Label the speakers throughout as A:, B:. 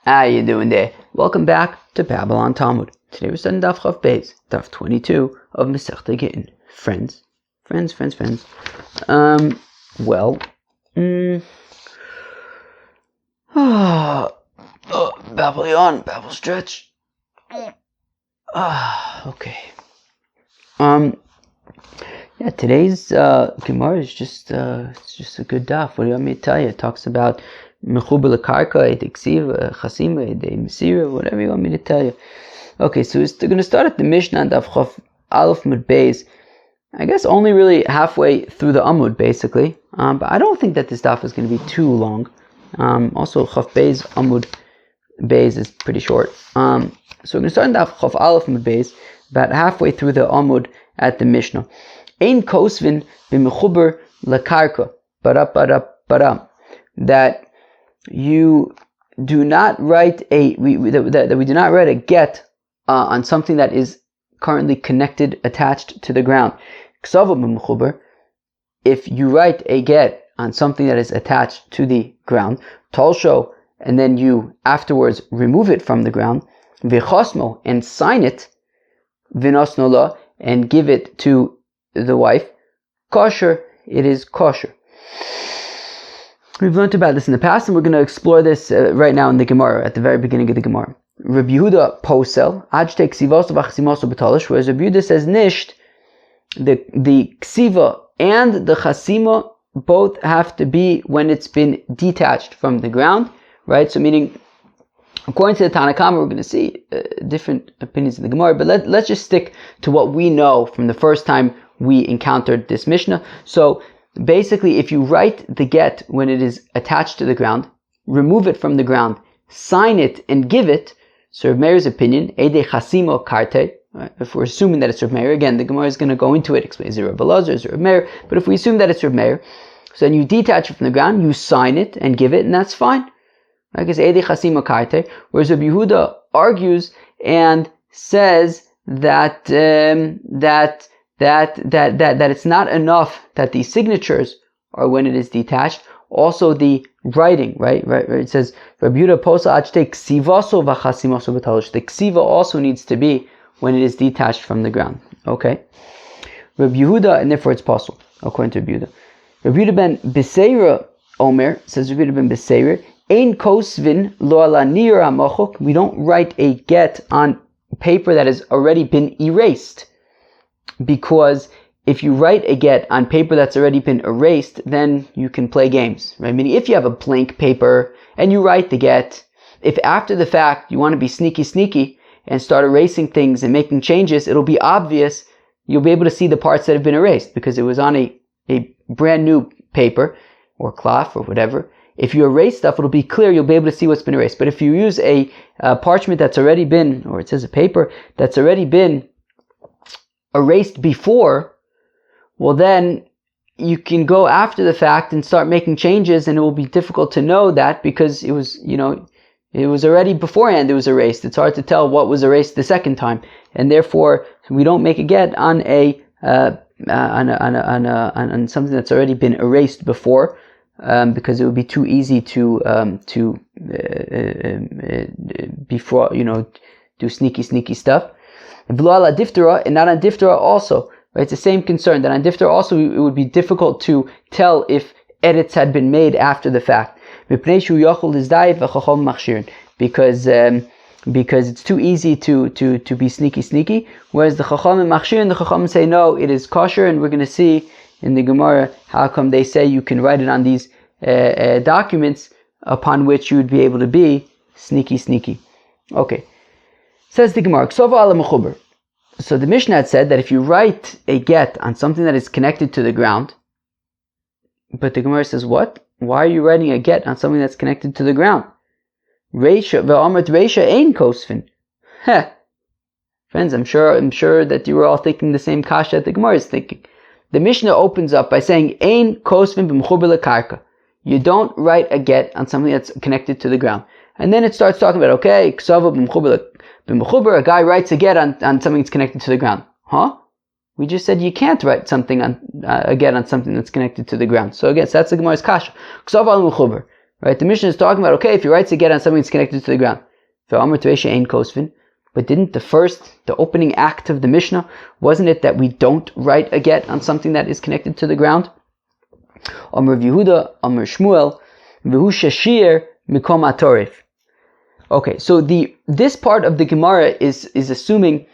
A: How you doing there? Welcome back to Babylon Talmud. Today we're studying Daf Chav Beis, Daf 22 of Masechta Gittin. Friends. Babylon, Babel stretch. Okay. Today's Gemara is just it's just a good daf. What do you want me to tell you? It talks about mechuber lekarka, et ksiva, chasima, et mesira, whatever you want me to tell you. Okay, so we're going to start at the Mishnah and Daf Chav Aleph Amud Beis. I guess only really halfway through the Amud, basically. But I don't think that this daf is going to be too long. Also, Chav Beis Amud Beis is pretty short. So we're going to start in Daf Chav Aleph Amud Beis, about halfway through the Amud at the Mishnah. Ein kosvin b'mechuber lekarka, that you do not write that we do not write a get on something that is currently connected, attached to the ground. Ksava b'mechuber, if you write a get on something that is attached to the ground, talsho, and then you afterwards remove it from the ground, v'chosmo, and sign it, v'nosnola, and give it to the wife, kosher, it is kosher. We've learned about this in the past, and we're going to explore this right now in the Gemara, at the very beginning of the Gemara. Rabbi Yehuda posel, ajte ksivoso v'chasimoso b'talish, whereas Rabbi Yehuda says nisht, the ksiva and the chasima both have to be when it's been detached from the ground, right? So meaning, according to the Tanna Kama, we're going to see different opinions in the Gemara, but let's just stick to what we know from the first time we encountered this Mishnah. So basically, if you write the get when it is attached to the ground, remove it from the ground, sign it, and give it, so Rav Meir's opinion, Eidei Chasimo Karte, right? If we're assuming that it's Rav Meir, again, the Gemara is going to go into it, explain, is it Rav Elazar, is it Rav Meir, but if we assume that it's Rav Meir, so then you detach it from the ground, you sign it and give it, and that's fine. Right? Because Eidei Chasimo Karte, whereas Rabbi Yehuda argues and says that it's not enough that the signatures are when it is detached, also the writing, right? It says, Rabbi Yehuda posa achte ksivaso v'chasimoso b'talish. The ksiva also needs to be when it is detached from the ground. Okay? Rabbi Yehuda, and therefore it's possible, according to Rabbi Yehuda. Rabbi Yehuda ben Beseira Omer, says Rabbi Yehuda ben Beseira, ein kosvin lo ala nir ha'mochok. We don't write a get on paper that has already been erased. Because if you write a get on paper that's already been erased, then you can play games, right? Meaning if you have a blank paper and you write the get, if after the fact you want to be sneaky and start erasing things and making changes, it'll be obvious. You'll be able to see the parts that have been erased because it was on a brand new paper or cloth or whatever. If you erase stuff, it'll be clear. You'll be able to see what's been erased. But if you use a parchment that's already been, or it says a paper that's already been erased before, well then you can go after the fact and start making changes, and it will be difficult to know that because it was already beforehand it was erased. It's hard to tell what was erased the second time, and therefore we don't make a get on on something that's already been erased before, because it would be too easy to do sneaky stuff. And not on diftera also, right? It's the same concern that on diftera also it would be difficult to tell if edits had been made after the fact, because it's too easy to be sneaky. Whereas the chacham and machshir, and the chacham say no, it is kosher, and we're going to see in the Gemara how come they say you can write it on these documents upon which you would be able to be sneaky. Okay. Says the Gemara, so the Mishnah had said that if you write a get on something that is connected to the ground, but the Gemara says, what? Why are you writing a get on something that's connected to the ground? Reisha ein kosvin. Friends, I'm sure that you were all thinking the same kasha that the Gemara is thinking. The Mishnah opens up by saying, ein kosvin b'mechuber lekarka. You don't write a get on something that's connected to the ground. And then it starts talking about, okay, ksava b'mechuber, a guy writes a get on something that's connected to the ground. Huh? We just said you can't write something on a get on something that's connected to the ground. So again, so that's the Gemara's kasha. Ksava b'mechuber. Right? The Mishnah is talking about, okay, if he writes a get on something that's connected to the ground. But didn't the opening act of the Mishnah, wasn't it that we don't write a get on something that is connected to the ground? Amr Yehuda, Amr Shmuel, V'hu shashir mikom atorif. Okay, so this part of the Gemara is assuming,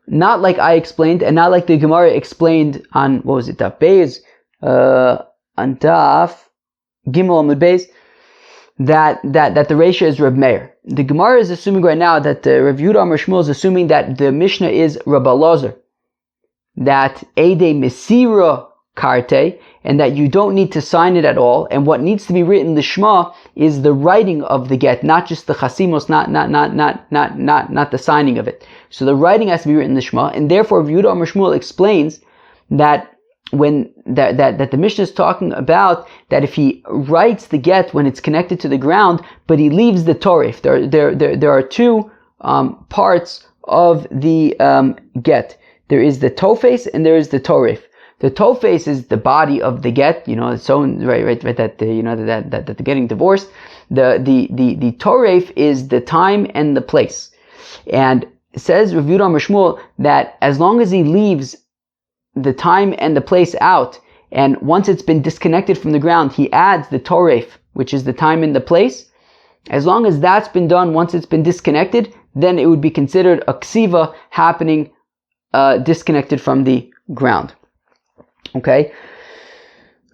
A: not like I explained, and not like the Gemara explained on, what was it, Daf Beis, on Daf Gimel Amud Beis, that the ratio is Reb Meir. The Gemara is assuming right now that the Rav Yehuda Amar Shmuel is assuming that the Mishnah is Reb Elazar, that Eidei Mesira Karte, and that you don't need to sign it at all, and what needs to be written in the Shema is the writing of the get, not just the chasimos, not the signing of it. So the writing has to be written in the Shema, and therefore Rav Yehuda Amar Shmuel explains that when that the Mishnah is talking about that if he writes the get when it's connected to the ground, but he leaves the torif. There are two parts of the get. There is the tofes and there is the torif. The tofes is the body of the get, so right that that they're getting divorced. The torif is the time and the place. And it says Rav Yehuda Amar Shmuel that as long as he leaves the time and the place out, and once it's been disconnected from the ground, he adds the toref, which is the time and the place. As long as that's been done once it's been disconnected, then it would be considered a ksiva happening disconnected from the ground. Okay?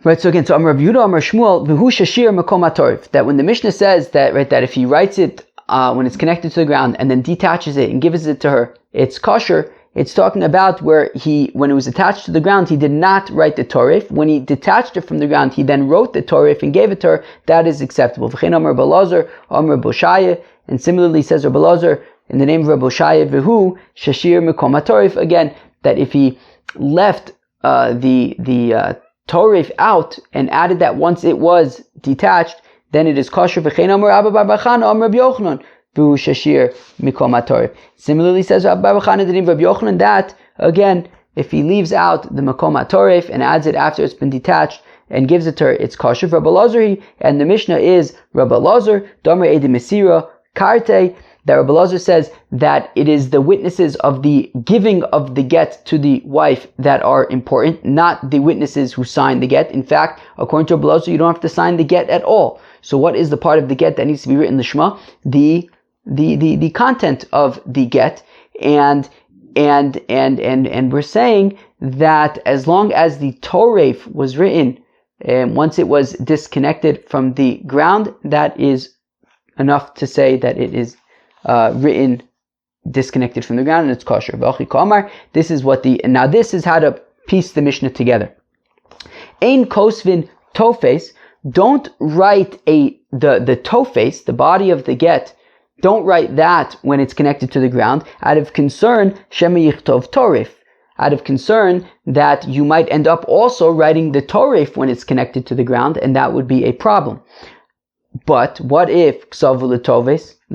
A: Right, so again, so Amar Rav Yehuda Amar Shmuel, V'hu shashir makom hatoref, that when the Mishnah says that, right, that if he writes it when it's connected to the ground and then detaches it and gives it to her, it's kosher. It's talking about where when it was attached to the ground, he did not write the torif. When he detached it from the ground, he then wrote the torif and gave it to her. That is acceptable. V'chein Amar Reb Elazar, Amar Boshaya, and similarly says Reb Elazar in the name of Reb Boshaya, V'hu shashir mekom hatorif. Again, that if he left the torif out and added that once it was detached, then it is kosher. V'chein Amar Abba bar Bachana, Amar Reb Yochanan, V'hu shashir mikom hatorif. Similarly says Rabbi Bachana the name of Rabbi Yochanan that, again, if he leaves out the makom hatorif and adds it after it's been detached and gives it to her, it's kosher. Rabbi Elazar, and the Mishnah is Rabbi Elazar, Domer Eidei Mesira Karte, that Rabbi Elazar says that it is the witnesses of the giving of the get to the wife that are important, not the witnesses who sign the get. In fact, according to Rabbi Elazar, you don't have to sign the get at all. So what is the part of the get that needs to be written in the Shema? The content of the get, and we're saying that as long as the toref was written once it was disconnected from the ground, that is enough to say that it is written disconnected from the ground and it's kosher. This is how to piece the Mishnah together. Ein kosvin tofes, don't write the tofes, the body of the get. Don't write that when it's connected to the ground, out of concern, Shema Yichtov Torif, out of concern that you might end up also writing the Torif when it's connected to the ground, and that would be a problem. But what if Ksavu the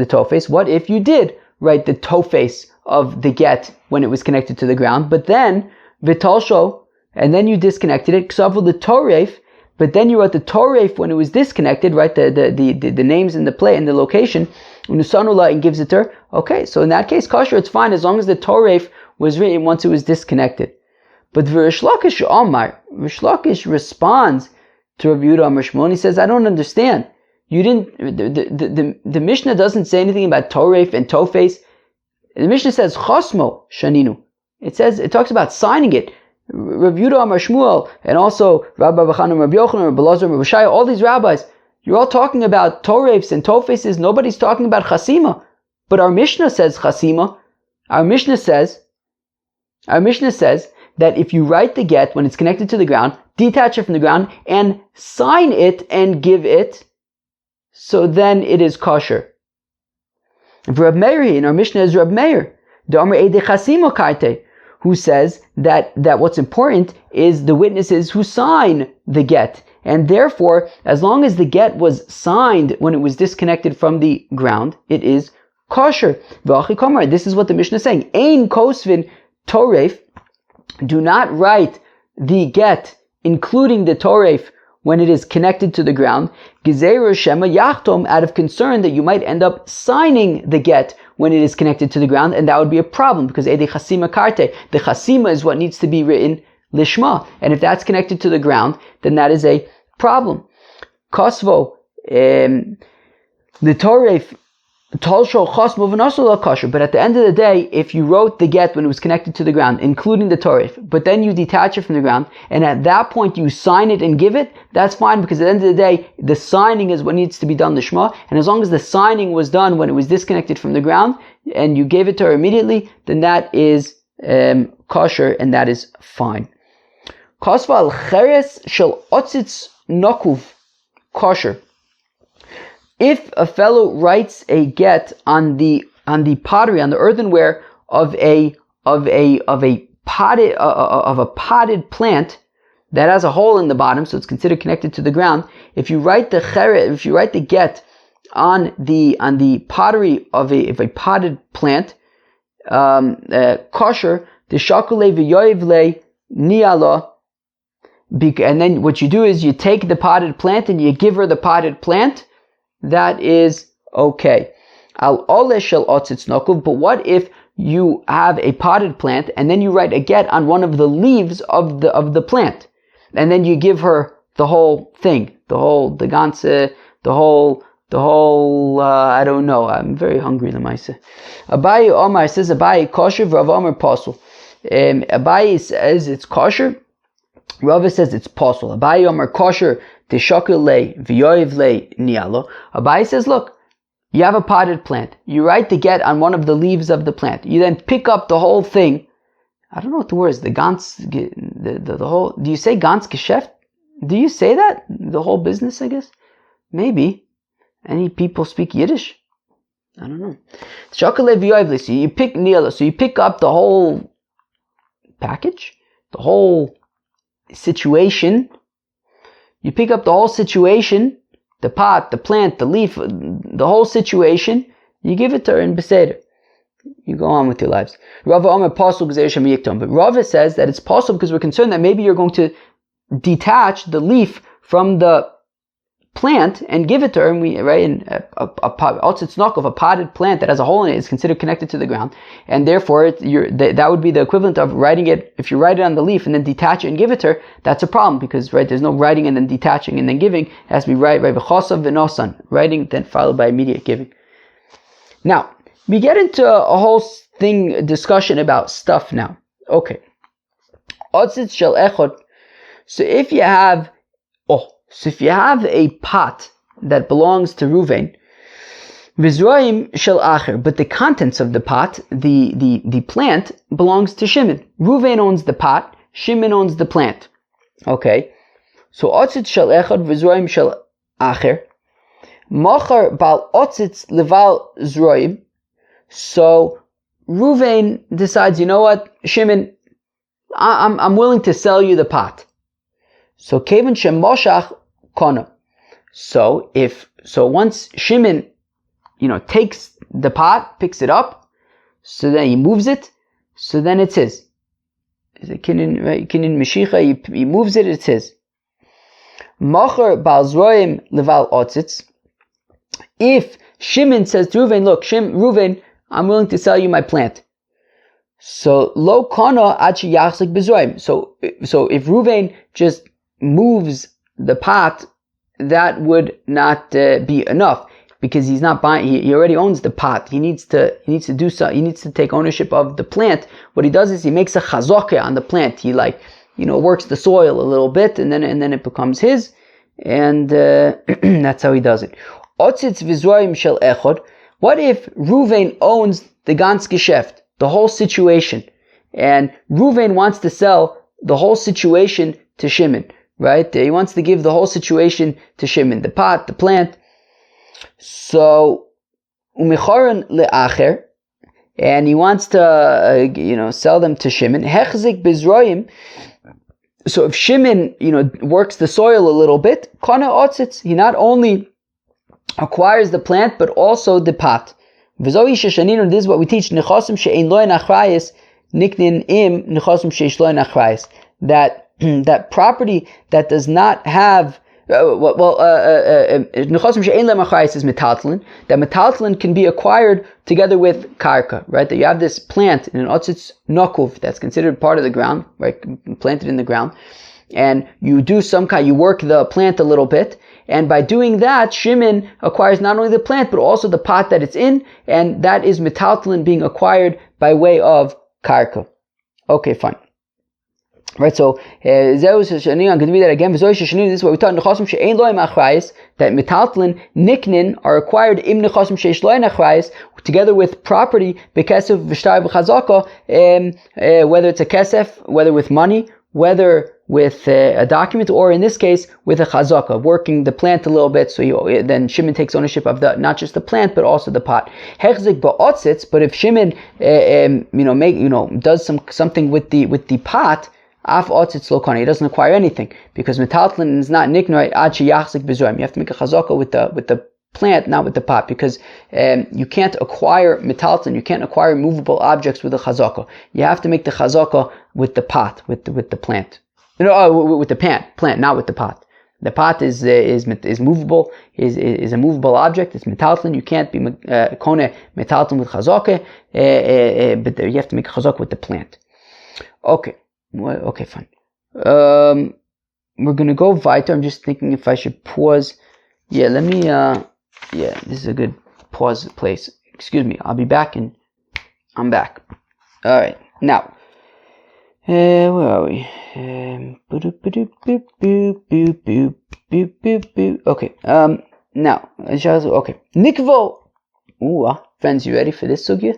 A: Tofes, what if you did write the Tofes of the get when it was connected to the ground, but then Vitalsho, and then you disconnected it, Ksavu the Torif, but then you wrote the toref when it was disconnected, right? The names and the play and the location, and gives it to her. Okay, so in that case, kosher, it's fine as long as the toref was written once it was disconnected. But Rish Lakish responds to Rav Yehuda Amar Shmuel, and he says, I don't understand. You didn't. The Mishnah doesn't say anything about toref and tofes. The Mishnah says chosmo shaninu. It talks about signing it. Rav Yehuda Amar Shmuel, and also Rabbi Bachana, Rabbi Yochanan, Rabbi Elazar, Rabbi Shaya, all these rabbis, you're all talking about torefs and tofeses. Nobody's talking about chasima. But our Mishnah says chasima. Our Mishnah says that if you write the get when it's connected to the ground, detach it from the ground, and sign it and give it, so then it is kosher. Reb Meir, in our Mishnah is Reb Meir, Domer Eidei Chasima Karte, who says that what's important is the witnesses who sign the get. And therefore, as long as the get was signed when it was disconnected from the ground, it is kosher. This is what the Mishnah is saying. Ein kosvin toref, do not write the get, including the toref, when it is connected to the ground, Gezeru Shema Yachtom, out of concern that you might end up signing the get when it is connected to the ground, and that would be a problem, because Ede Chasima Karte, the Chasima is what needs to be written Lishma, and if that's connected to the ground, then that is a problem. Kosvo, the Toref, but at the end of the day, if you wrote the get when it was connected to the ground, including the torif, but then you detach it from the ground, and at that point you sign it and give it, that's fine, because at the end of the day, the signing is what needs to be done, the shema, and as long as the signing was done when it was disconnected from the ground, and you gave it to her immediately, then that is kosher, and that is fine. Kosva al cheres shel otzitz nokuv, kosher. If a fellow writes a get on the pottery, on the earthenware of a potted plant that has a hole in the bottom, so it's considered connected to the ground. If you write the get on the pottery of a potted plant, kosher, the shakule v'yoivle niala, and then what you do is you take the potted plant and you give her the potted plant. That is okay. But what if you have a potted plant and then you write a get on one of the leaves of the plant, and then you give her the whole thing, the whole I don't know. I'm very hungry. Lemaisa. Abaye Omar says Abaye kosher. Rav Omar pasul. Abaye says it's kosher. Rava says it's possible. Abaye Omar kosher tishakule v'yoivle nialo. Abaye says, look, you have a potted plant. You write the get on one of the leaves of the plant. You then pick up the whole thing. I don't know what the word is. The gans, the whole. Do you say gans geschäft? Do you say that? The whole business, I guess. Maybe. Any people speak Yiddish? I don't know. Shakule v'yoivle. So you pick nialo. So you pick up the whole package, the whole situation. You pick up the whole situation, the pot, the plant, the leaf, the whole situation. You give it to her in Beseder. You go on with your lives. Rava Omer Pasul Gzeir Shem Yiktom. But Rava says that it's possible because we're concerned that maybe you're going to detach the leaf from the plant and give it to her, and we otzitz of a potted plant that has a hole in it is considered connected to the ground, and therefore that would be the equivalent of writing it. If you write it on the leaf and then detach it and give it to her, that's a problem, because there's no writing and then detaching and then giving. It has to be writing then followed by immediate giving. Now we get into a whole discussion about stuff now. Okay, otzitz shel echod. So if you have a pot that belongs to Ruvain, v'zroim shel acher, but the contents of the pot, the plant, belongs to Shimon. Ruvain owns the pot, Shimon owns the plant. Okay, so otzitz shel echad v'zroim shel acher, machar bal otzitz leval zroim. So Ruvain decides, you know what, Shimon, I'm willing to sell you the pot. So kevan shemoshach Kona. So once Shimon, takes the pot, picks it up, so then he moves it, so then it's his. Is it kinin meshicha? He moves it, it's his. Machar bal zroim leval otzitz. If Shimon says to Reuven, look, Reuven, I'm willing to sell you my plant. So lo Kona achi yachzik bezroim. So if Reuven just moves the pot, that would not be enough, because he's not buying. He already owns the pot. He needs to do so. He needs to take ownership of the plant. What he does is he makes a chazokeh on the plant. He works the soil a little bit, and then it becomes his, and that's how he does it. Otzitz v'zroim shel echod. What if Ruvain owns the gans geschäft, the whole situation, and Ruvain wants to sell the whole situation to Shimon? Right? He wants to give the whole situation to Shimon, the pot, the plant. So, umichoran le'acher, and he wants to, sell them to Shimon. Hechzik bezroim. So if Shimon, works the soil a little bit, kana otzitz, he not only acquires the plant, but also the pot. V'zoi sheshaninu, this is what we teach, nechosim she'ein loy nachrayis, niknin im nechosim she'esh loy nachrayis. That property that does not have Nechosim she'ein lehem achrayus is metaltlin. That metaltlin can be acquired together with karka, right? That you have this plant in an otzitz nokuv that's considered part of the ground, right? Planted in the ground, and you do you work the plant a little bit, and by doing that, Shimon acquires not only the plant but also the pot that it's in, and that is metaltlin being acquired by way of karka. Okay, fine. Right, so this is what we taught that metaltlin niknin are acquired im nechasim sheish lo'en achrayis together with property bekesef v'shtar v'chazaka, whether it's a kesef, whether with money, whether with a document, or in this case with a chazaka, working the plant a little bit. So then Shimon takes ownership of not just the plant but also the pot. Hechzik ba'otzitz, but if Shimon does something with the pot, Af otzitz lo kani, he doesn't acquire anything because metaltlin is not niknoit ad sheyachzik b'zoyim. You have to make a chazaka with the plant, not with the pot, because you can't acquire metaltlin, you can't acquire movable objects with a chazaka. You have to make the chazaka with the pot, with the plant. With the plant, not with the pot. The pot is movable, is a movable object. It's metaltlin. You can't be kone metaltlin with chazaka, but you have to make a chazaka with the plant. Okay. Okay, fine. We're gonna go weiter. I'm just thinking if I should pause. Yeah, let me. This is a good pause place. Excuse me. I'll be back, and I'm back. All right. Now, where are we? Okay. Now, okay. Nikvo. Friends, you ready for this sugya?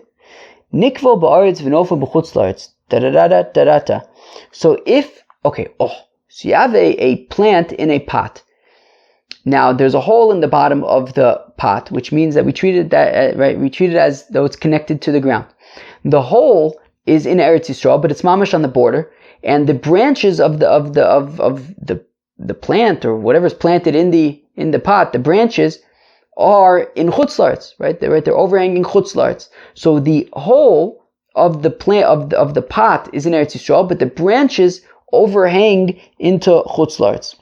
A: Nikvo ba'aretz v'nofa b'chutz la'aretz. Da-da-da-da-da-da. So you have a plant in a pot. Now there's a hole in the bottom of the pot, which means that we treat it as though it's connected to the ground. The hole is in Eretz Yisrael, but it's mamash on the border, and the branches of the plant or whatever's planted in the pot, the branches are in chutz la'aretz, right? They're overhanging chutz la'aretz. So the hole of the plant of the pot is in Eretz Yisrael, but the branches overhang into chutz la'aretz.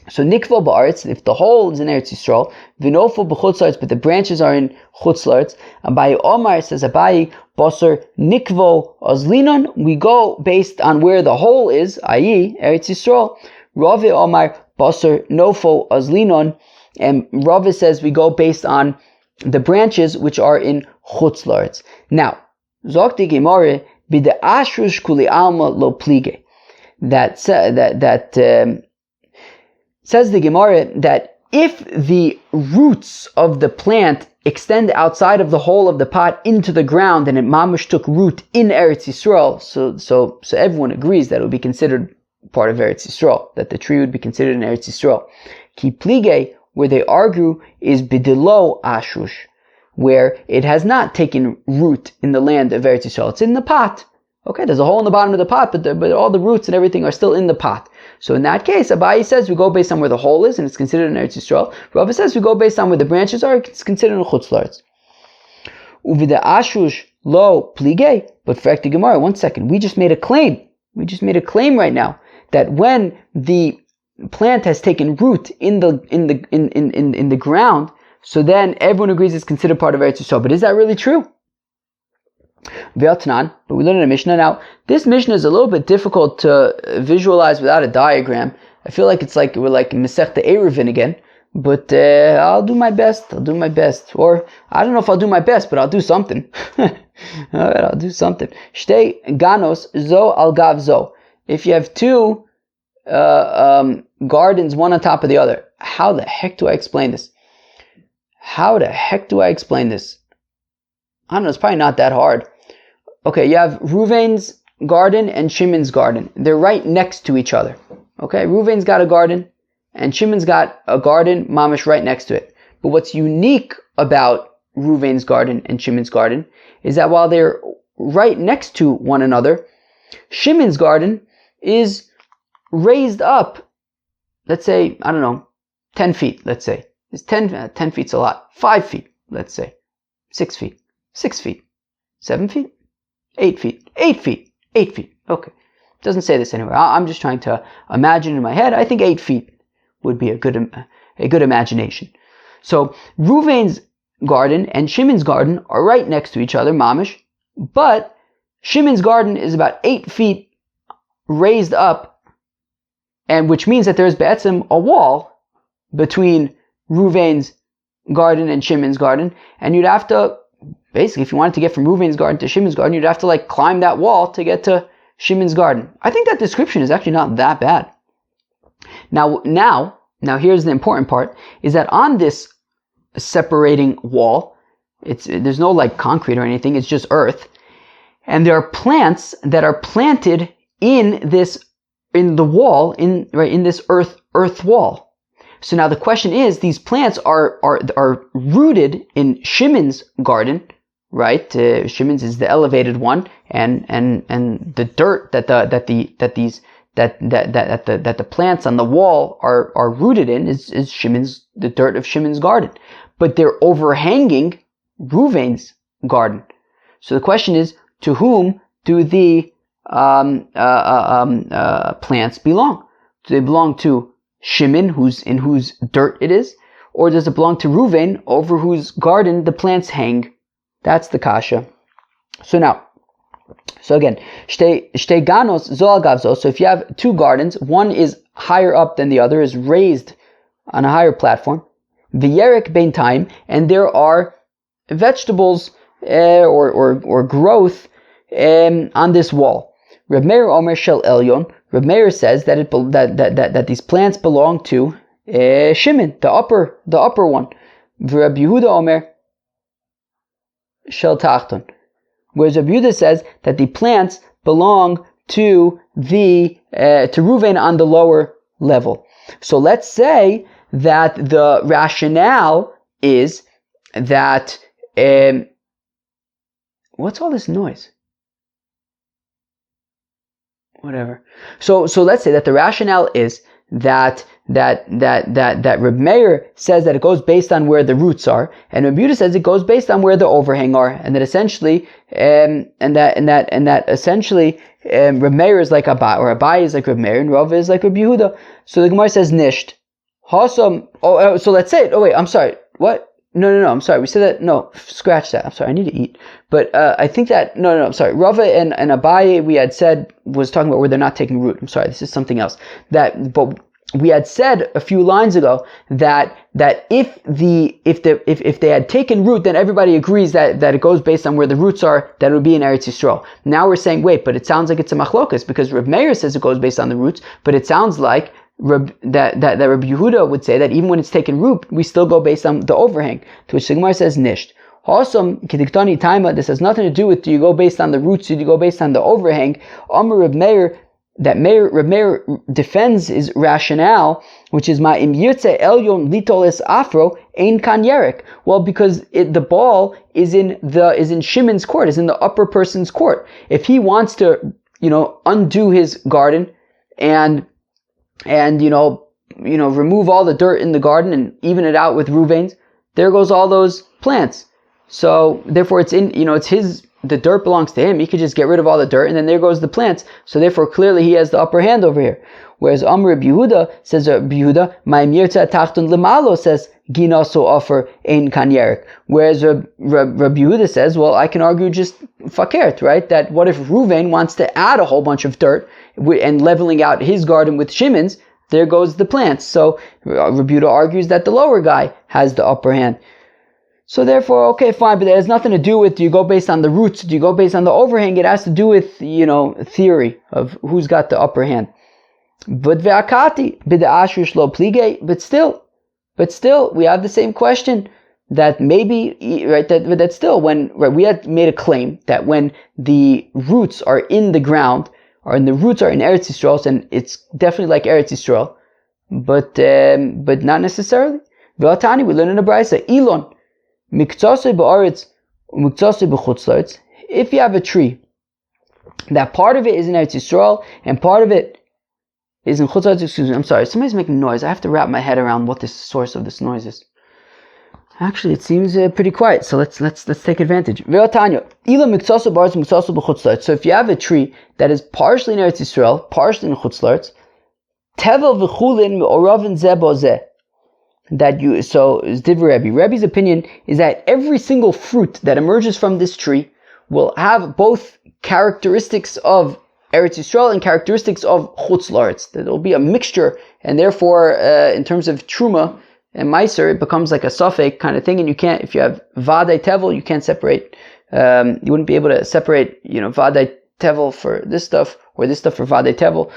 A: So nikvo ba'aretz, if the hole is in Eretz Yisrael, v'nofo b'chutz la'aretz, but the branches are in chutz la'aretz. Abayi Omar says, Abayi basar nikvo azlinon. We go based on where the hole is, i.e. Eretz Yisrael. Rave Omar basar nofo azlinon, and Rave says we go based on the branches which are in chutz la'aretz. Now, Zokti Gemara b'de ashrush kuli alma lo plige. That says the Gemara that if the roots of the plant extend outside of the hole of the pot into the ground, and it mamash took root in Eretz Yisrael, so everyone agrees that it would be considered part of Eretz Yisrael, that the tree would be considered in Eretz Yisrael. Ki plige, where they argue, is bidelo ashrush, where it has not taken root in the land of Eretz Yisrael. It's in the pot. Okay, there's a hole in the bottom of the pot, but all the roots and everything are still in the pot. So in that case, Abayi says we go based on where the hole is, and it's considered in Eretz Yisrael. Rava says we go based on where the branches are, it's considered in chutz la'aretz. Uvida ashush lo plige. But for the Gemara, 1 second, we just made a claim. We just made a claim right now that when the plant has taken root in the ground, so then everyone agrees it's considered part of Eretz Yisrael. But is that really true? But we learn in a Mishnah. Now, this Mishnah is a little bit difficult to visualize without a diagram. I feel like we're like Masechta Eruvin again. But I'll do my best. Or, I don't know if I'll do my best, but I'll do something. Alright, I'll do something. Shtei ganos zo al gav zo. If you have two gardens, one on top of the other, how the heck do I explain this? I don't know, it's probably not that hard. Okay, you have Ruvain's garden and Shimon's garden. They're right next to each other. Okay, Ruvain's got a garden and Shimon's got a garden, mamish, right next to it. But what's unique about Ruvain's garden and Shimon's garden is that while they're right next to one another, Shimon's garden is raised up, let's say, 10 feet, let's say. It's 10 feet's a lot. 5 feet, let's say. 6 feet. 6 feet. 7 feet? 8 feet. 8 feet. 8 feet. Okay. Doesn't say this anywhere. I'm just trying to imagine in my head. I think 8 feet would be a good imagination. So Ruvain's garden and Shimon's garden are right next to each other, mamish, but Shimon's garden is about 8 feet raised up, and which means that there's be'etzim a wall between Ruvain's garden and Shimon's garden, and you'd have to, basically, if you wanted to get from Ruvain's garden to Shimon's garden, you'd have to climb that wall to get to Shimon's garden. I think that description is actually not that bad. Now here's the important part, is that on this separating wall, there's no concrete or anything, it's just earth, and there are plants that are planted in the wall, in this earth wall. So now the question is, these plants are rooted in Shimon's garden, right? Shimon's is the elevated one, and the dirt that the plants on the wall are rooted in is the dirt of Shimon's garden, but they're overhanging Ruvain's garden. So the question is, to whom do the plants belong? Do they belong to Shimon, in whose dirt it is, or does it belong to Ruvain, over whose garden the plants hang? That's the kasha. So again, shtei ganos zo al gav zo. So if you have two gardens, one is higher up than the other, is raised on a higher platform. V'yerek bein taim, and there are vegetables or growth on this wall. Reb Meir Omer Shel Elyon. Reb Meir says that these plants belong to Shimon, the upper one. Reb Yehuda Omer Shel Tachton. Whereas Reb Yehuda says that the plants belong to Ruvain on the lower level. So let's say that the rationale is that what's all this noise? Whatever. So let's say that the rationale is that Reb Meir says that it goes based on where the roots are, and Reb Yehuda says it goes based on where the overhang are, and that essentially, Reb Meir is like Abai, or Abai is like Reb Meir, and Rav is like Reb Yehuda. So the Gemara says nisht. So let's say it. Oh wait, I'm sorry. What? No, I'm sorry. We said that. No, scratch that. I'm sorry. I need to eat. But I think that no. I'm sorry. Rava and Abaye we had said was talking about where they're not taking root. I'm sorry. This is something else. But we had said a few lines ago that if they had taken root, then everybody agrees that it goes based on where the roots are. That it would be in Eretz Yisrael. Now we're saying wait, but it sounds like it's a machlokas because Reb Meir says it goes based on the roots, but it sounds like that Reb Yehuda would say that even when it's taken root, we still go based on the overhang. To which the Gemara says nisht. Awesome, kediktani taima. This has nothing to do with do you go based on the roots, or do you go based on the overhang? Amar Reb Meir, Reb Meir defends his rationale, which is ma im yirtze elyon litoles afro ein kan yerek. Well, because the ball is in Shimon's court, is in the upper person's court. If he wants to, undo his garden and remove all the dirt in the garden and even it out with Ruvain's, there goes all those plants. So therefore the dirt belongs to him. He could just get rid of all the dirt and then there goes the plants. So therefore clearly he has the upper hand over here. Whereas Amr Reb Yehuda says, Ma'im yirtza tachtun lemalo says, Ginaso offer ein kan yerek. Whereas Reb Yehuda says, well, I can argue just fakert, right? That what if Ruvain wants to add a whole bunch of dirt and leveling out his garden with Shimon's, there goes the plants. So Reb Yehuda argues that the lower guy has the upper hand. So therefore, okay, fine, but that has nothing to do with do you go based on the roots, do you go based on the overhang? It has to do with, theory of who's got the upper hand. But ve'akati b'de'asher shlo plige, but still, we have the same question that maybe, right, that still we had made a claim that when the roots are in the ground, or the roots are in Eretz Yisrael, and it's definitely like Eretz Yisrael, but not necessarily. Ve'atani, we learn in the Brisa, Elon, miktsasei ba'aretz, miktsasei b'chutzlaretz. If you have a tree, that part of it is in Eretz Yisrael, and part of it is in chutzlaretz, excuse me, I'm sorry, somebody's making noise. I have to wrap my head around what the source of this noise is. Actually, it seems pretty quiet, so let's take advantage. So if you have a tree that is partially in Eretz Yisrael, partially in Chutz La'aretz, Tevel v'chulin me'oravin zeh bo zeh. That you, so is Divrei Rebbe. Rebbe's opinion is that every single fruit that emerges from this tree will have both characteristics of Eretz Yisrael and characteristics of Chutz La'aretz. That there will be a mixture, and therefore, in terms of Truma and Meiser, it becomes like a Safek kind of thing, and you can't, if you have Vadai Tevel, you can't separate, you wouldn't be able to separate, Vadai Tevel for this stuff, or this stuff for Vadai Tevel.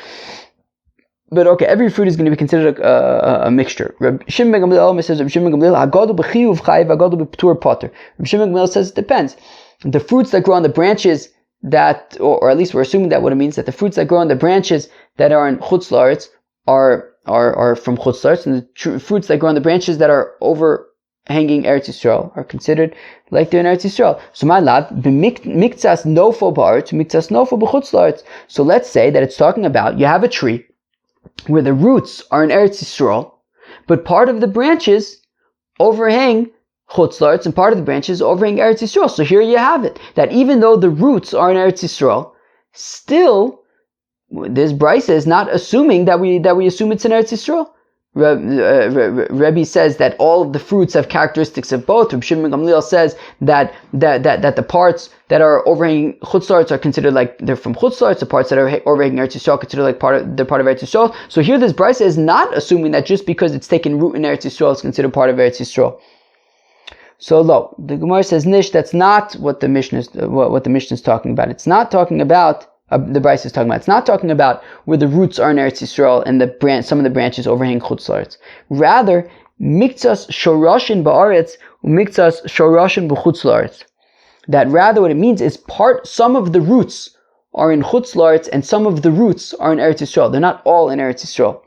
A: But okay, every fruit is going to be considered a mixture. Reb Shimon ben Gamliel says, Reb Shimon ben Gamliel, Hagadu b'chiyuv chayiv, Hagadu b'ptur potter. Reb Shimon ben Gamliel says it depends. The fruits that grow on the branches that, or at least we're assuming that what it means, that the fruits that grow on the branches that are in Chutz La'aretz are from Chutz La'aretz, and the fruits that grow on the branches that are overhanging Eretz Yisrael are considered like they're in Eretz Yisrael. So my lad, b'miktsas nofo ba'aretz, miktsas nofo b'chutz la'aretz. So let's say that it's talking about, you have a tree where the roots are in Eretz Yisrael, but part of the branches overhang Chutz La'aretz and part of the branches overhang Eretz Yisrael. So here you have it, that even though the roots are in Eretz Yisrael, still this Brisa is not assuming that we assume it's in Eretz Yisrael. Rebbe says that all of the fruits have characteristics of both. Reb Shimon ben Gamliel says that the parts that are overhanging Chutz La'aretz are considered like they're from Chutz La'aretz. The parts that are overhanging Eretz Yisrael are considered like they're part of Eretz Yisrael. So here this Brisa is not assuming that just because it's taken root in Eretz Yisrael, it's considered part of Eretz Yisrael. So lo, the Gemara says nish. That's not what the Mishnah is talking about. It's not talking about. The Brisa is talking about. It's not talking about where the roots are in Eretz Yisrael and some of the branches overhang Chutz La'aretz. Rather, miktsas shorashin ba'aretz umiktsas shorashin b'chutz la'aretz. That rather what it means is some of the roots are in Chutz La'aretz and some of the roots are in Eretz Yisrael. They're not all in Eretz Yisrael.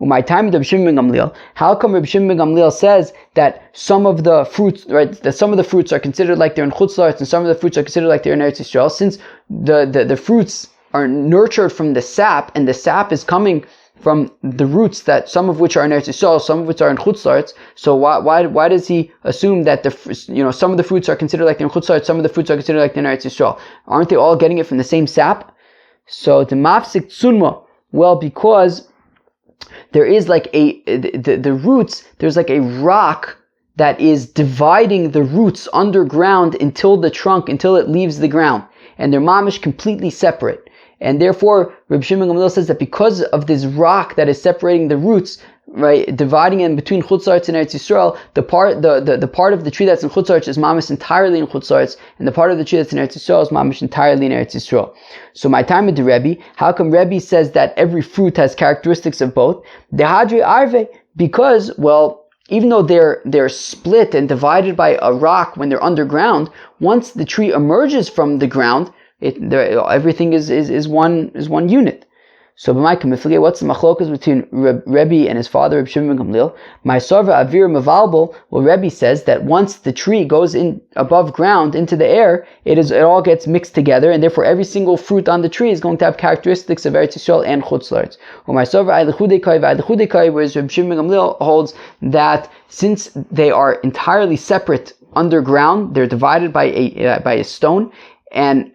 A: My time with Reb Shimon ben Gamliel. How come Reb Shimon ben Gamliel says that some of the fruits, that some of the fruits are considered like they're in Chutz La'aretz and some of the fruits are considered like they're in Eretz Yisrael? Since the fruits are nurtured from the sap, and the sap is coming from the roots, that some of which are in Eretz Yisrael, some of which are in Chutz La'aretz. So why does he assume that some of the fruits are considered like they're in Chutz La'aretz, some of the fruits are considered like they're in Eretz Yisrael? Aren't they all getting it from the same sap? So the mafsik tzunma, well, because there is like the roots, there's like a rock that is dividing the roots underground until it leaves the ground. And they're mamish completely separate. And therefore, Reb Shimon ben Gamliel says that because of this rock that is separating the roots, right, dividing them between Chutz La'aretz and Eretz Yisrael, the part of the tree that's in Chutz La'aretz is mamish entirely in Chutz La'aretz, and the part of the tree that's in Eretz Yisrael is mamish entirely in Eretz Yisrael. So my time with the Rebbe, how come Rebbe says that every fruit has characteristics of both? Dehadri arve, because, well, even though they're split and divided by a rock when they're underground, once the tree emerges from the ground, everything is one unit. So what's the machlokas between Rebbe and his father, Reb Shimon ben Gamliel? My sarva avir mevalbel. Well, Rebbe says that once the tree goes in above ground into the air, it all gets mixed together, and therefore every single fruit on the tree is going to have characteristics of Eretz Yisrael and Chutz La'aretz. Well, my sarva aylechudekai, whereas Reb Shimon ben Gamliel holds that since they are entirely separate underground, they're divided by a stone, and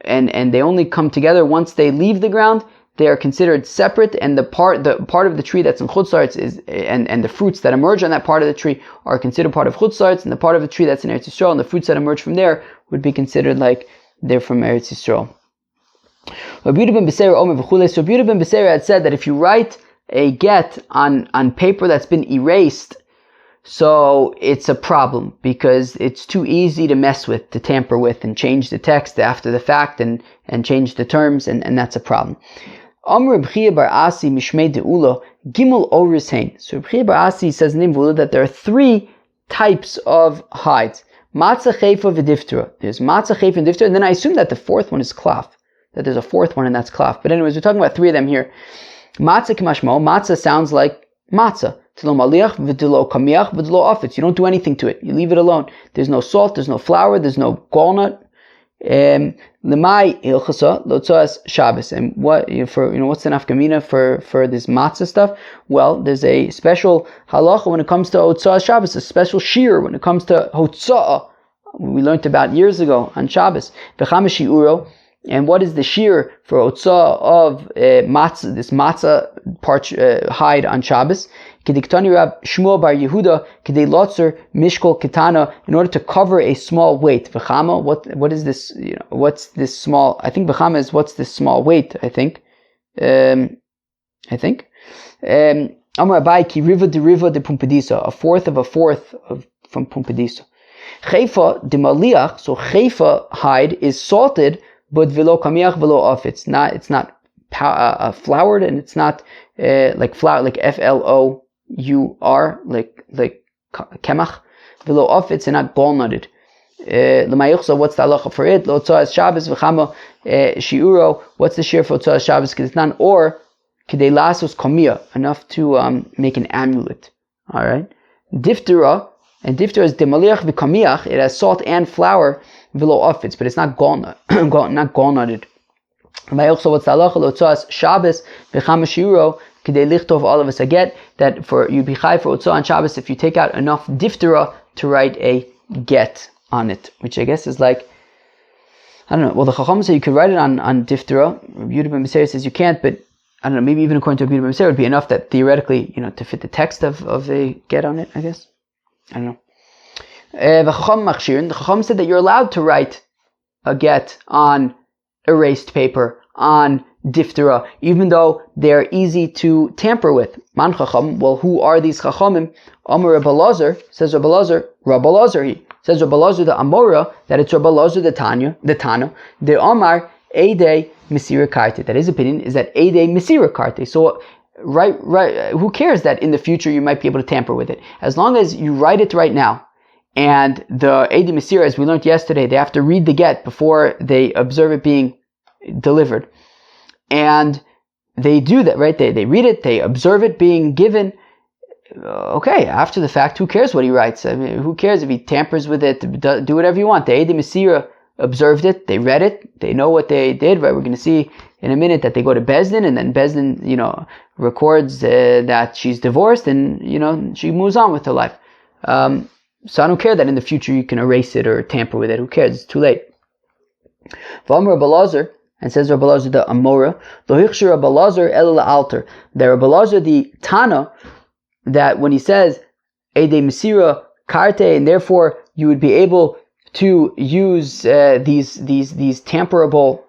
A: they only come together once they leave the ground. They are considered separate, and the part of the tree that's in Chutz La'aretz is, and the fruits that emerge on that part of the tree are considered part of Chutz La'aretz, and the part of the tree that's in Eretz Yisrael and the fruits that emerge from there would be considered like they're from Eretz Yisrael. Rabbi Yehuda ben Beseira had said that if you write a get on paper that's been erased, so it's a problem because it's too easy to mess with, to tamper with, and change the text after the fact and change the terms, and that's a problem. Amr B'chia Bar Asi Mishmei De'ula Gimel Oris Hain. So B'chia Bar Asi says in Vula that there are three types of hides. Matzah, Chayfa, V'diftra. There's Matzah, Chayfa, and Diftra, and then I assume that the fourth one is Klaf. That there's a fourth one and that's Klaf. But anyways, we're talking about three of them here. Matzah K'mashmo. Matzah sounds like matzah. T'lo maliach, v't'lo kamiach, v't'lo afetz. You don't do anything to it. You leave it alone. There's no salt, there's no flour, there's no walnut. Lemai ilchasa lotzoas Shabbos. And what's the nafkamina for this matzah stuff? Well, there's a special halacha when it comes to Otzoas Shabbos, a special shear when it comes to Hotza'ah. We learned about years ago on Shabbos. V'chama shi'uro. And what is the shear for otzah of matzah, this matzah hide on Shabbos? Kediktani Rab Shmuel bar Yehuda kedei lotzer mishkol ketana, in order to cover a small weight. V'chama, what is this? What's this small? I think v'chama is what's this small weight? I think. Amar Abai ki riva de pumpedisa, a fourth from pumpedisa. Chayfa de maliach, so chayfa hide is salted, but velo kamiach velo off. It's not floured, and it's not like flour, like FLOUR, like kemach. Velo off, it's not gallnutted. L'mayuchsa, what's the halacha for it? Lo tzah Shabbos v'chama shiuro. What's the share for tzah Shabbos? Because it's not or kidei lasos kamia, enough to make an amulet. All right. Diftera, and diftera is demaliach v'kamiach. It has salt and flour, velo ofitz, but it's not gallnutted. L'mayuchsa, what's the halacha? Lo tzah Shabbos v'chama shiuro. All of us, I get that for you'd be chai for otzah on Shabbos if you take out enough diftera to write a get on it, which I guess is like, I don't know. Well, the Chacham say you could write it on diftera. Yehuda ben Beseir says you can't, but I don't know. Maybe even according to Yehuda ben Beseir, it would be enough that theoretically, to fit the text of the get on it. I guess I don't know. The Chacham said that you're allowed to write a get on erased paper, on diftera, even though they're easy to tamper with. Man chacham, well, who are these chachamim? Amar Rabbi Lazar, says Rabbi Lazar, he says Rabbi Lazar the Amora, that it's Rabbi Lazar the Tana, the Amar Eidei Mesira Karte. That his opinion is that Eidei Mesira Karte. So right, who cares that in the future you might be able to tamper with it? As long as you write it right now, and the Eidei Mesira, as we learned yesterday, they have to read the get before they observe it being delivered. And they do that, right? They read it, they observe it being given. Okay, after the fact, who cares what he writes? I mean, who cares if he tampers with it? Do whatever you want. The Eidei Mesira observed it, they read it, they know what they did, right? We're going to see in a minute that they go to Bezdin, and then Bezdin, records that she's divorced, and, she moves on with her life. So I don't care that in the future you can erase it or tamper with it. Who cares? It's too late. V'amar Rabbi Lazar, and says Rabbi Lazar the Amora, lo hichshir Rabbi Lazar el alter. That Rabbi Lazar the Tana, that when he says Eidei Mesira Karte, and therefore you would be able to use these tamperable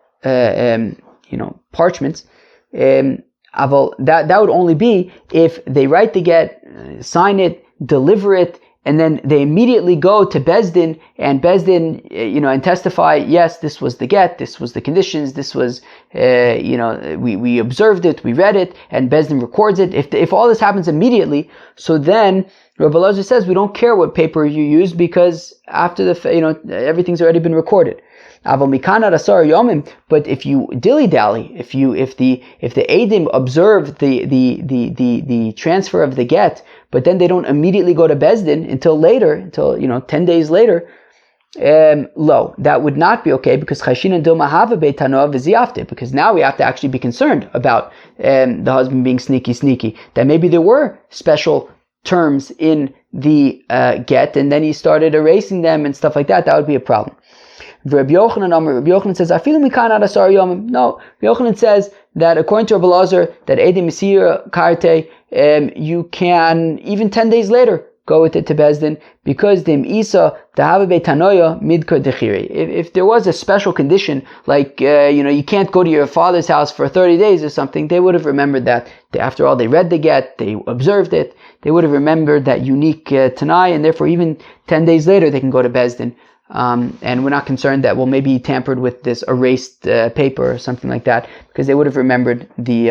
A: parchments, that would only be if they write the get, sign it, deliver it, and then they immediately go to Bezdin, and Bezdin, and testify, yes, this was the get, this was the conditions, this was, we observed it, we read it, and Bezdin records it. If all this happens immediately, so then Rabbi Lazar says we don't care what paper you use, because after everything's already been recorded. But if you dilly-dally, if the Eidim observe the transfer of the get, but then they don't immediately go to Bezdin until 10 days later, that would not be okay, because because now we have to actually be concerned about the husband being sneaky, that maybe there were special terms in the get, and then he started erasing them and stuff like that. That would be a problem. Rabbi Yochanan says, no, Rabbi Yochanan says that according to Rabbi Lazar, that Eidei Mesira Karte, you can, even 10 days later, go with it to Bezdin, because the Isa Tahava Beitanoya Midkar Dechiri. If there was a special condition, like, you can't go to your father's house for 30 days or something, they would have remembered that. After all, they read the get, they observed it, they would have remembered that unique Tanai, and therefore even 10 days later they can go to Bezdin. And we're not concerned that, maybe he tampered with this erased paper or something like that, because they would have remembered the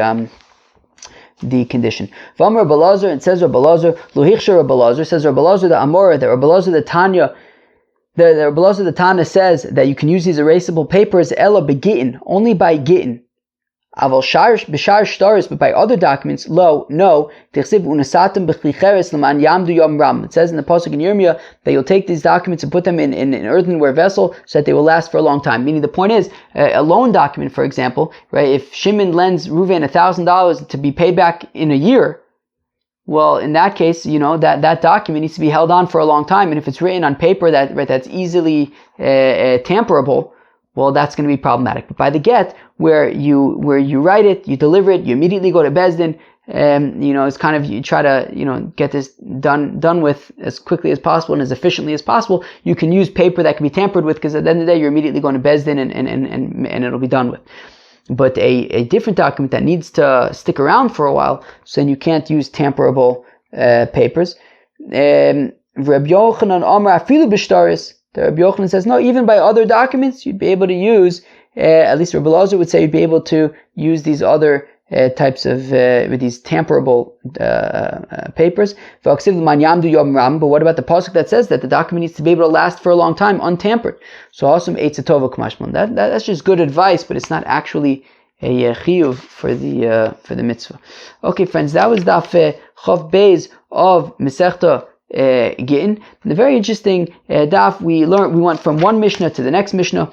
A: condition. V'amar Rabbi Lazar, and says Rabbi Lazar, lo hichshir Rabbi Lazar, says Rabbi Lazar the Amora, that Rabbi Lazar the Tanya, the Rabbi Lazar the Tana says that you can use these erasable papers ella begittin, only by gittin. Aval b'shar shtaris, but by other documents, no. Tichsiv unasatem b'chlicheres l'man yamdu yom ram. It says in the pasuk in Yirmiyah that you'll take these documents and put them in an earthenware vessel so that they will last for a long time. Meaning the point is, a loan document, for example, right? If Shimon lends Reuven $1,000 to be paid back in a year, well, in that case, that document needs to be held on for a long time. And if it's written on paper that's easily tamperable, well, that's going to be problematic. But by the get, where you write it, you deliver it, you immediately go to Bezdin, it's kind of, you try to, get this done with as quickly as possible and as efficiently as possible. You can use paper that can be tampered with, because at the end of the day, you're immediately going to Bezdin and it'll be done with. But a different document that needs to stick around for a while, so then you can't use tamperable papers. Rabbi Yochanan Amar afilu b'shtaris. The Rabbi Yochanan says, no, even by other documents, you'd be able to use, at least Rabbi Elazar would say, you'd be able to use these other types of, with these tamperable papers. But what about the pasuk that says that the document needs to be able to last for a long time, untampered? So also, that's just good advice, but it's not actually a chiyuv for the mitzvah. Okay, friends, that was daf Chav Beis of Masechta Gittin. The very interesting daf we went from one Mishnah to the next Mishnah.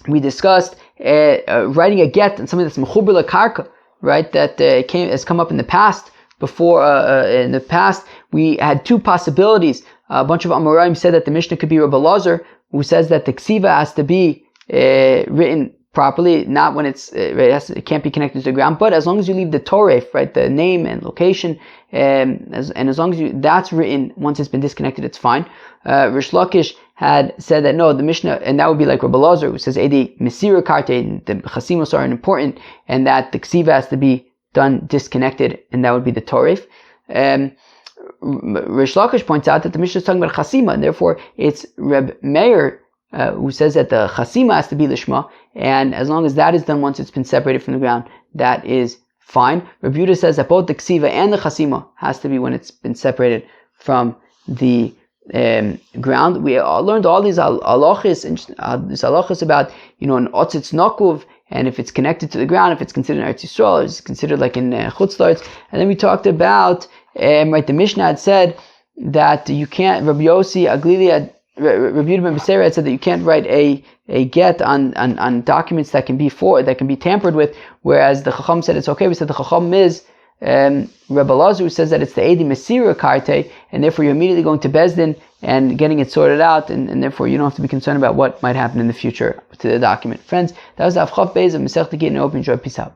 A: We discussed writing a get and something that's mechuber lakarka, right? That has come up in the past. Before in the past, we had two possibilities. A bunch of Amoraim said that the Mishnah could be Rabbi Elazar, who says that the ksiva has to be written properly, not when it can't be connected to the ground, but as long as you leave the toref, right, the name and location, and as long as that's written once it's been disconnected, it's fine. Rish Lakish had said that no, the Mishnah, and that would be like Rabbi Elazar, who says Edi Mesira Karte, the Chasimos are important, and that the ksiva has to be done disconnected, and that would be the toref. Rish Lakish points out that the Mishnah is talking about Chasima, and therefore it's Reb Meir who says that the Chasima has to be Lishma, and as long as that is done once it's been separated from the ground, that is fine. Reb Yehuda says that both the Ksiva and the Chasima has to be when it's been separated from the ground. We learned all these halachis and these halachis about, an otzitz nakuv, and if it's connected to the ground, if it's considered in Eretz Yisrael, it's considered like in Chutz La'aretz. And then we talked about, the Mishnah had said that you can't, Rabbi Yossi Aglili had, Rabbi Yehuda ben Beseira had said that you can't write a get on documents that can be tampered with, whereas the Chacham said it's okay. We said the Chacham is Rabbi Elazar says that it's the Edi Mesira Karte, and therefore you're immediately going to Bezdin and getting it sorted out, and therefore you don't have to be concerned about what might happen in the future to the document. Friends, that was the Chav Beis of Masechta Gittin. I hope you enjoyed. Peace out.